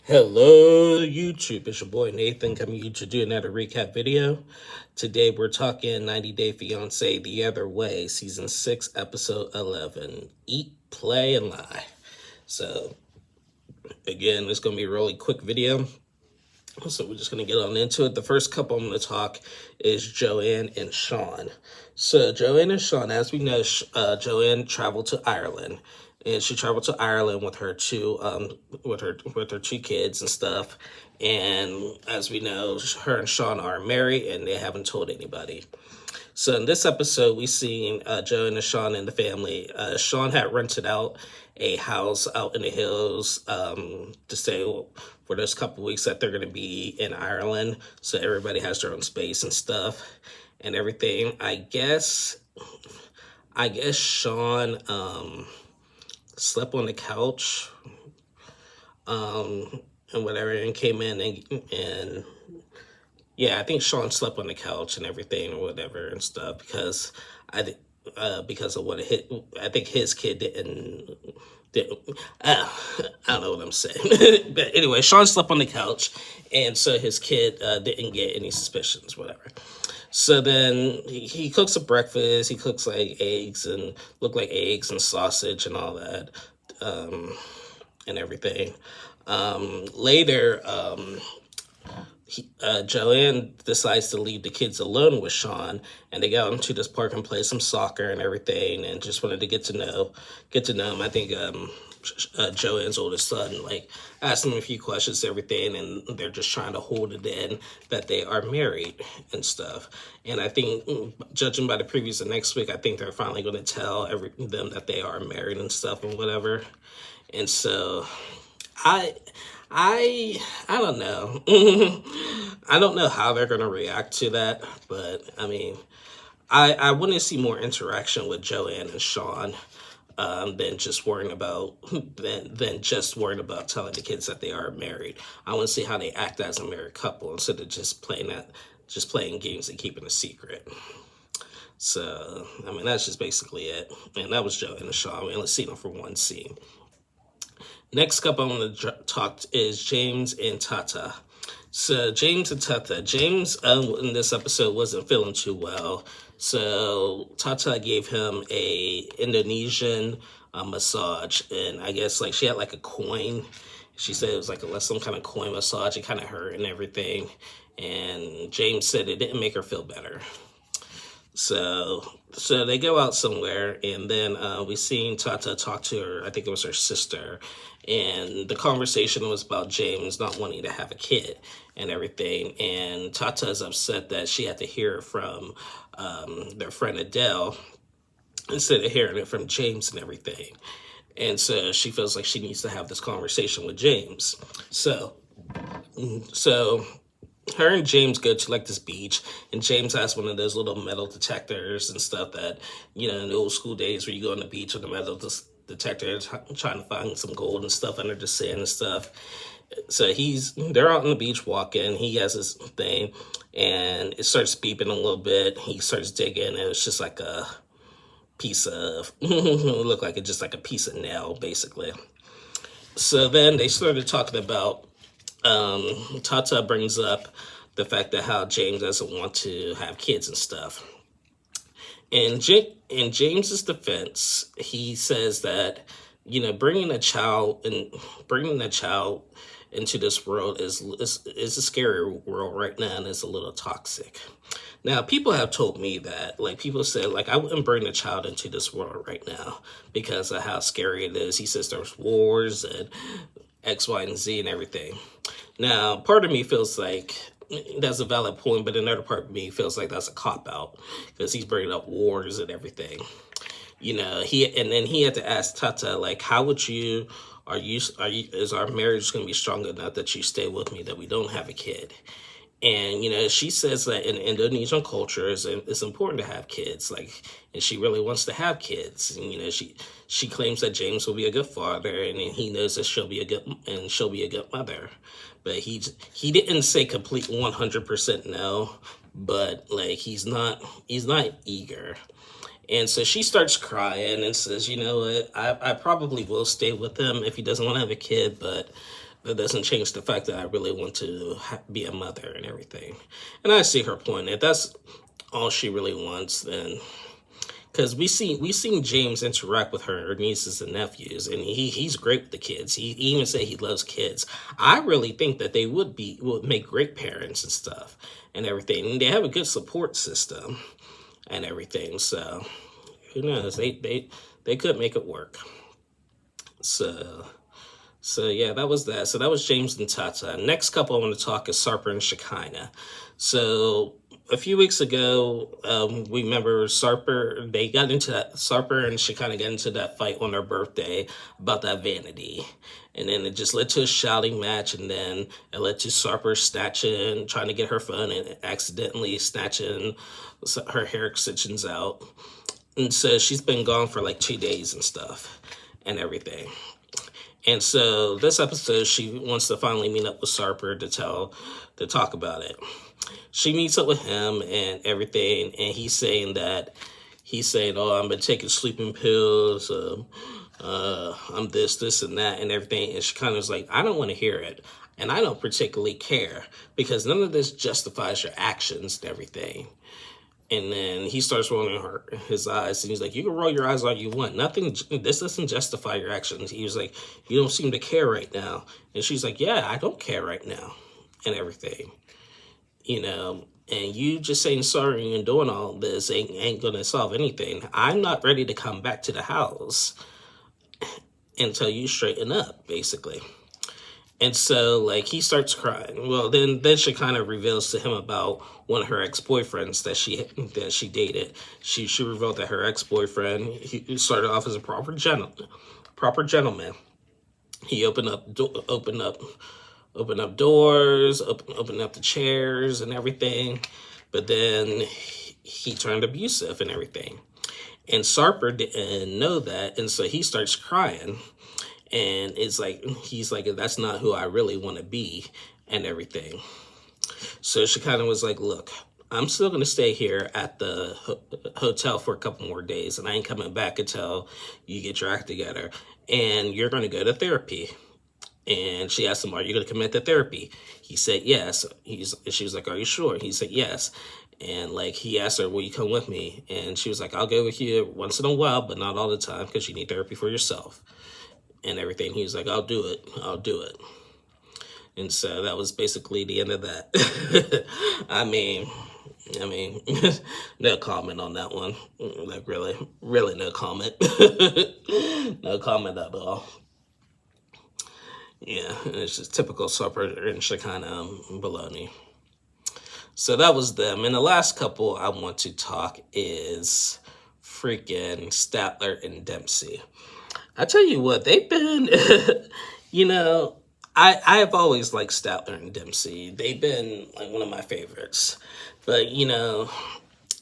Hello, YouTube. It's your boy Nathan coming to do another recap video. Today we're talking 90 Day Fiancé The Other Way, Season 6, Episode 11 Eat, Play, and Lie. So, again, it's going to be a really quick video. So, we're just going to get on into it. The first couple I'm going to talk is Joanne and Sean. So, Joanne and Sean, as we know, Joanne traveled to Ireland. And she traveled to Ireland with her two kids and stuff. And as we know, her and Sean are married, and they haven't told anybody. So in this episode, we seen Joanne and Sean and the family. Sean had rented out a house out in the hills to stay for those couple weeks that they're going to be in Ireland. So everybody has their own space and stuff and everything. I guess Sean slept on the couch and whatever, and came in and yeah, I think Sean slept on the couch and everything or whatever and stuff because of what it hit. I think his kid didn't I don't know what I'm saying. But anyway, Sean slept on the couch, and so his kid didn't get any suspicions, whatever. So then he cooks a breakfast. He cooks like eggs and sausage and all that, and everything. Later, Joanne decides to leave the kids alone with Sean, and they go out into this park and play some soccer and everything, and just wanted to get to know him. I think Joanne's oldest son asked him a few questions, everything, and they're just trying to hold it in that they are married and stuff. And I think, judging by the previews of next week, I think they're finally going to tell them that they are married and stuff and whatever. And so, I don't know. I don't know how they're gonna react to that, but I mean, I want to see more interaction with Joanne and Sean than just worrying about telling the kids that they are married. I want to see how they act as a married couple instead of just playing games and keeping a secret. So I mean, that's just basically it. And that was Joanne and Sean. We only seen them for one scene. Next couple I want to talk is James and Tata. So James and Tata. James in this episode wasn't feeling too well. So Tata gave him a Indonesian massage, and I guess she had a coin. She said it was some kind of coin massage. It kind of hurt and everything. And James said it didn't make her feel better. So they go out somewhere, and then we seen Tata talk to her. I think it was her sister, and the conversation was about James not wanting to have a kid and everything. And Tata is upset that she had to hear it from their friend Adele instead of hearing it from James and everything. And so she feels like she needs to have this conversation with James. So her and James go to this beach, and James has one of those little metal detectors and stuff that, in the old school days where you go on the beach with a metal detector trying to find some gold and stuff under the sand and stuff. So they're out on the beach walking. He has his thing, and it starts beeping a little bit. He starts digging, and it's just like a piece of, it looked like it's just like a piece of nail, basically. So then they started talking about, Tata brings up the fact that how James doesn't want to have kids and stuff. And in James's defense, he says that, bringing a child into this world is a scary world right now, and it's a little toxic. Now, people have told me that, people said, I wouldn't bring a child into this world right now because of how scary it is. He says there's wars and X, Y, and Z and everything. Now, part of me feels like that's a valid point, but another part of me feels like that's a cop-out because he's bringing up wars and everything. He had to ask Tata, how would you, is our marriage going to be strong enough that you stay with me, that we don't have a kid? And, she says that in Indonesian culture, it's important to have kids, and she really wants to have kids. And, she claims that James will be a good father, and he knows that she'll be a good mother. But he didn't say complete 100% no, but he's not eager. And so she starts crying and says, you know what, I probably will stay with him if he doesn't want to have a kid, but that doesn't change the fact that I really want to be a mother and everything. And I see her point. If that's all she really wants, then because we seen James interact with her nieces and nephews, and he's great with the kids. He even said he loves kids. I really think that they would make great parents and stuff and everything. And they have a good support system and everything. So who knows? They could make it work. So. So yeah, that was that. So that was James and Tata. Next couple I want to talk is Sarper and Shekinah. So a few weeks ago, we remember Sarper and Shekinah got into that fight on their birthday about that vanity. And then it just led to a shouting match, and then it led to Sarper trying to get her phone and accidentally snatching her hair extensions out. And so she's been gone for like 2 days and stuff and everything. And so this episode, she wants to finally meet up with Sarper to talk about it. She meets up with him and everything, and he's saying, oh, I've been taking sleeping pills, I'm this, and that, and everything. And she kind of was like, I don't want to hear it, and I don't particularly care, because none of this justifies your actions and everything. And then he starts rolling his eyes, and he's like, you can roll your eyes all you want. This doesn't justify your actions. He was like, you don't seem to care right now. And she's like, yeah, I don't care right now and everything. And you just saying sorry and doing all this ain't going to solve anything. I'm not ready to come back to the house until you straighten up, basically. And so, like, he starts crying. Well, then she kind of reveals to him about one of her ex-boyfriends that she dated. She revealed that her ex-boyfriend, he started off as a proper gentleman. He opened up doors, opened up the chairs and everything. But then he turned abusive and everything. And Sarper didn't know that, and so he starts crying. And he's like, that's not who I really want to be and everything. So she kind of was like, look, I'm still going to stay here at the hotel for a couple more days, and I ain't coming back until you get your act together. And you're going to go to therapy. And she asked him, are you going to commit to therapy? He said, yes. She was like, are you sure? He said, yes. And like, he asked her, will you come with me? And she was like, I'll go with you once in a while, but not all the time, because you need therapy for yourself and everything. He was like, I'll do it. And so that was basically the end of that. I mean, no comment on that one. Like, really no comment. No comment at all. Yeah, it's just typical Sarper and Shekinah baloney. So that was them. And the last couple I want to talk is freaking Statler and Dempsey. I tell you what, they've been, I have always liked Statler and Dempsey. They've been like one of my favorites. But,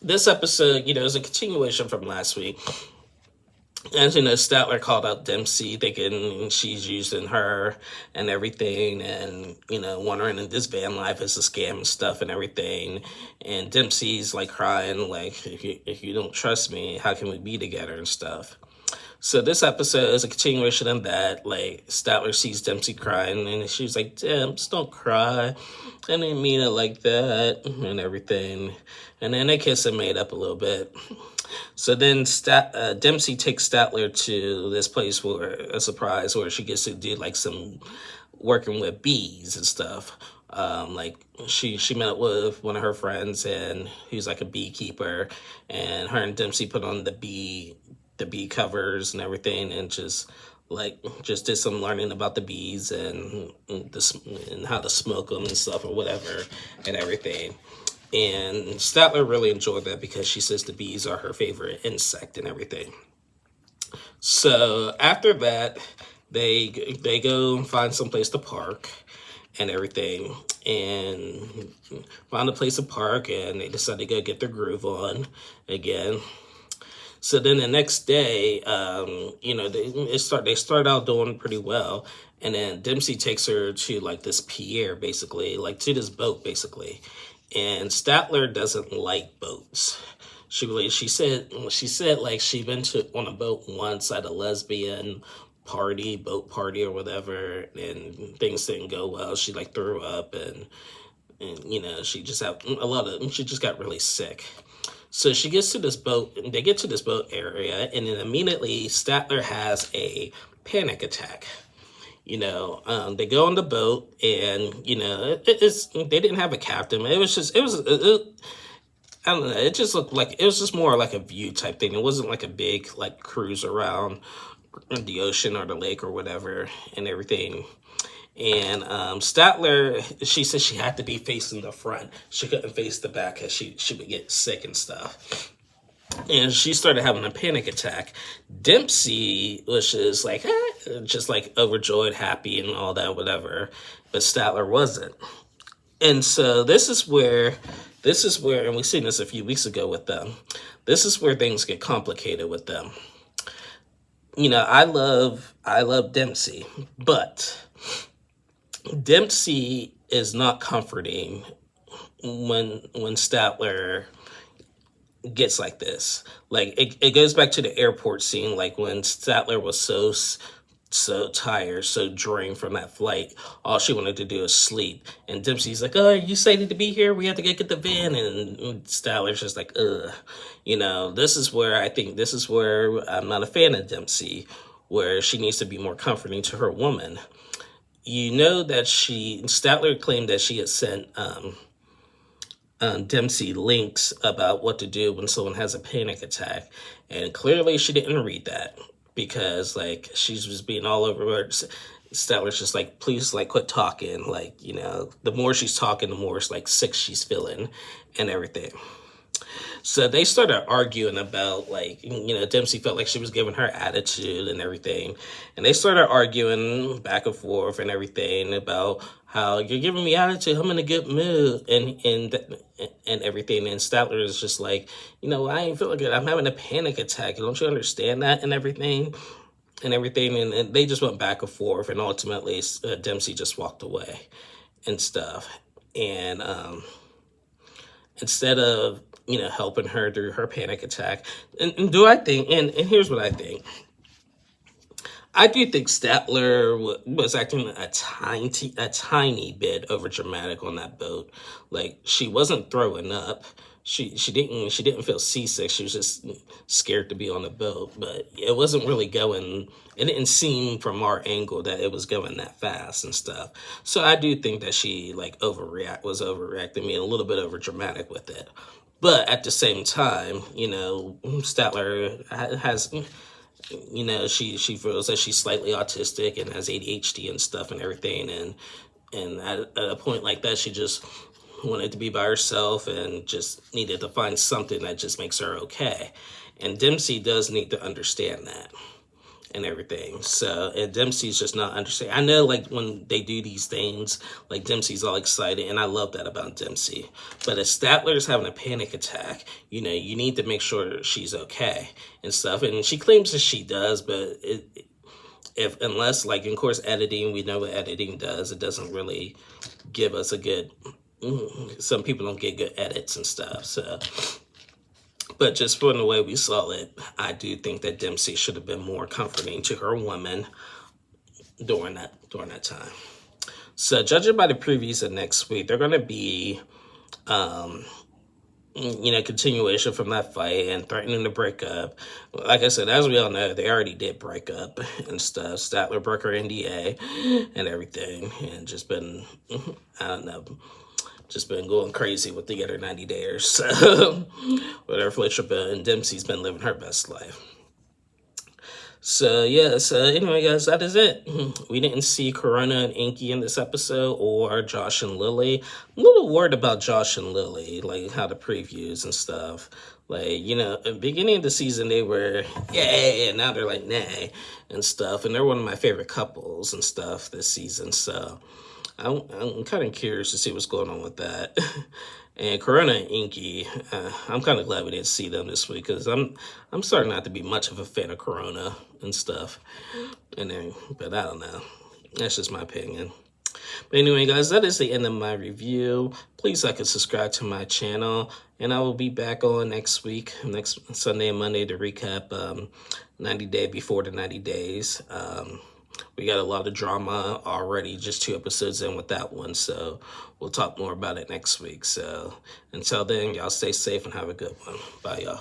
this episode, is a continuation from last week. As you know, Statler called out Dempsey, thinking she's using her and everything, and, wondering if this van life is a scam and stuff and everything. And Dempsey's like crying, like, if you don't trust me, how can we be together and stuff? So this episode is a continuation of that. Like, Statler sees Dempsey crying, and she's like, Demps, don't cry. I didn't mean it like that, and everything. And then they kiss and made up a little bit. So then Dempsey takes Statler to this place a surprise, where she gets to do like some working with bees and stuff. Like she met up with one of her friends, and he's like a beekeeper, and her and Dempsey put on the bee covers and everything, and just did some learning about the bees and how to smoke them and stuff or whatever and everything. And Statler really enjoyed that, because she says the bees are her favorite insect and everything. So after that, they go and find some place to park and everything, and found a place to park, and they decide to go get their groove on again. So then the next day, they start out doing pretty well, and then Dempsey takes her to like this pier, basically, like to this boat, basically. And Statler doesn't like boats. She said like she'd been on a boat once at a lesbian boat party or whatever, and things didn't go well. She like threw up, and she just had she just got really sick. So she gets to this boat, and they get to this boat area, and then immediately Statler has a panic attack. They go on the boat, and they didn't have a captain. It was just I don't know. It just looked like it was just more like a view type thing. It wasn't like a big like cruise around the ocean or the lake or whatever and everything. And Statler, she said she had to be facing the front. She couldn't face the back because she would get sick and stuff. And she started having a panic attack. Dempsey was just like overjoyed, happy, and all that, whatever. But Statler wasn't. And so this is where, and we've seen this a few weeks ago with them. This is where things get complicated with them. I love Dempsey, but Dempsey is not comforting when Statler gets like this. Like it goes back to the airport scene, like when Statler was so tired, so drained from that flight. All she wanted to do is sleep. And Dempsey's like, "Oh, are you excited to be here? We have to get the van." And Statler's just like, ugh. This is where I'm not a fan of Dempsey, where she needs to be more comforting to her woman. That Statler claimed that she had sent Dempsey links about what to do when someone has a panic attack. And clearly she didn't read that, because like she's just being all over her. Statler's just like, please, like, quit talking. Like, the more she's talking, the more like sick she's feeling and everything. So they started arguing about, like, Dempsey felt like she was giving her attitude and everything. And they started arguing back and forth and everything about how you're giving me attitude, I'm in a good mood and everything. And Statler is just like, I ain't feeling good. I'm having a panic attack. Don't you understand that and everything? And they just went back and forth. And ultimately, Dempsey just walked away and stuff. And instead of helping her through her panic attack. And do I think, and here's what I think. I do think Statler was acting a tiny bit over dramatic on that boat. Like, she wasn't throwing up. She didn't feel seasick. She was just scared to be on the boat. But it wasn't really going. It didn't seem from our angle that it was going that fast and stuff. So I do think that she like was overreacting, being a little bit over dramatic with it. But at the same time, Statler has, she feels that she's slightly autistic and has ADHD and stuff and everything. And at a point like that, she just wanted to be by herself and just needed to find something that just makes her okay. And Dempsey does need to understand that and everything. So, and Dempsey's just not understanding. I know, like, when they do these things, like, Dempsey's all excited, and I love that about Dempsey. But if Statler's having a panic attack, you need to make sure she's okay and stuff. And she claims that she does, but unless, like, of course, editing, we know what editing does. It doesn't really give us a good, some people don't get good edits and stuff, so. But just from the way we saw it, I do think that Dempsey should have been more comforting to her woman during that time. So judging by the previews of next week, they're going to be, continuation from that fight and threatening to break up. Like I said, as we all know, they already did break up and stuff. Statler broke her NDA and everything, and just been, I don't know, just been going crazy with the other 90 days. So, whatever floats your boat, and Dempsey's been living her best life. So, yeah, so anyway, guys, that is it. We didn't see Corona and Inky in this episode, or Josh and Lily. I'm a little worried about Josh and Lily, like how the previews and stuff. Like, at the beginning of the season, they were, yay, and now they're like, nay, and stuff. And they're one of my favorite couples and stuff this season, so I'm kind of curious to see what's going on with that. And Corona and Inky, I'm kind of glad we didn't see them this week, because I'm starting not to be much of a fan of Corona and stuff. But I don't know. That's just my opinion. But anyway, guys, that is the end of my review. Please like and subscribe to my channel. And I will be back on next week, next Sunday and Monday, to recap 90 Day Before the 90 Days. We got a lot of drama already, just 2 episodes in with that one. So we'll talk more about it next week. So until then, y'all stay safe and have a good one. Bye, y'all.